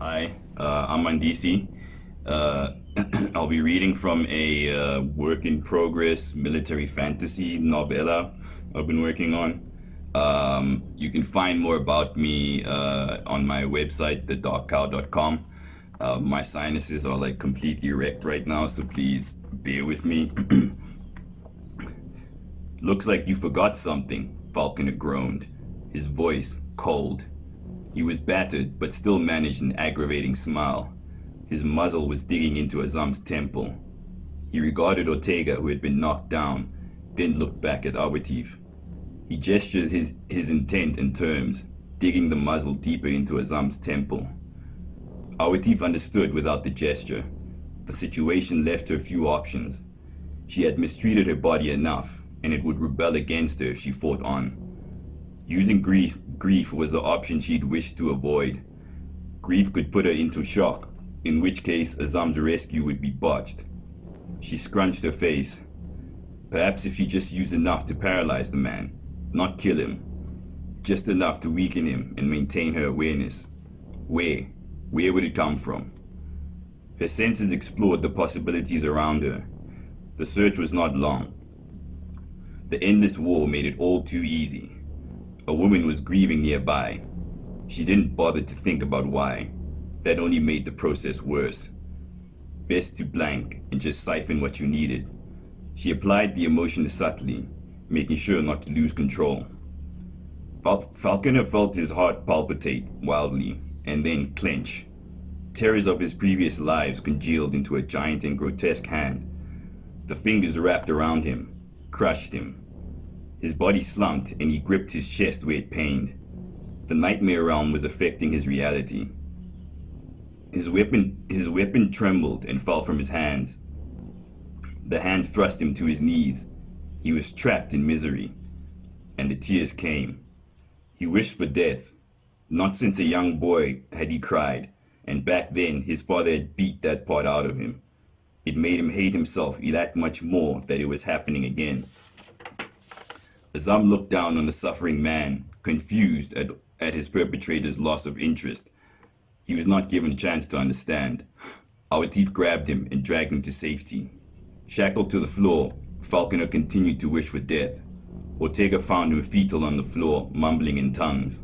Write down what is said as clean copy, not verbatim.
Hi, I'm Mandisi. Uh, I'll be reading from a work in progress military fantasy novella I've been working on. You can find more about me on my website, thedarkcow.com. My sinuses are like completely wrecked right now, so please bear with me. Looks like you forgot something, Falconer groaned, his voice cold. He was battered, but still managed an aggravating smile. His muzzle was digging into Azam's temple. He regarded Ortega, who had been knocked down, then looked back at Awatif. He gestured his intent and terms, digging the muzzle deeper into Azam's temple. Awatif understood without the gesture. The situation left her few options. She had mistreated her body enough, and it would rebel against her if she fought on. Using grief was the option she'd wished to avoid. Grief could put her into shock, in which case Azam's rescue would be botched. She scrunched her face. Perhaps if she just used enough to paralyze the man, not kill him. Just enough to weaken him and maintain her awareness. Where? Where would it come from? Her senses explored the possibilities around her. The search was not long. The endless war made it all too easy. A woman was grieving nearby. She didn't bother to think about why. That only made the process worse. Best to blank and just siphon what you needed. She applied the emotion subtly, making sure not to lose control. Falconer felt his heart palpitate wildly, and then clench. Terrors of his previous lives congealed into a giant and grotesque hand. The fingers wrapped around him, crushed him. His body slumped and he gripped his chest where it pained. The nightmare realm was affecting his reality. His weapon trembled and fell from his hands. The hand thrust him to his knees. He was trapped in misery, and the tears came. He wished for death. Not since a young boy had he cried, and back then his father had beat that part out of him. It made him hate himself that much more that it was happening again. Azam looked down on the suffering man, confused at his perpetrator's loss of interest. He was not given a chance to understand. Awatif grabbed him and dragged him to safety. Shackled to the floor, Falconer continued to wish for death. Ortega found him fetal on the floor, mumbling in tongues.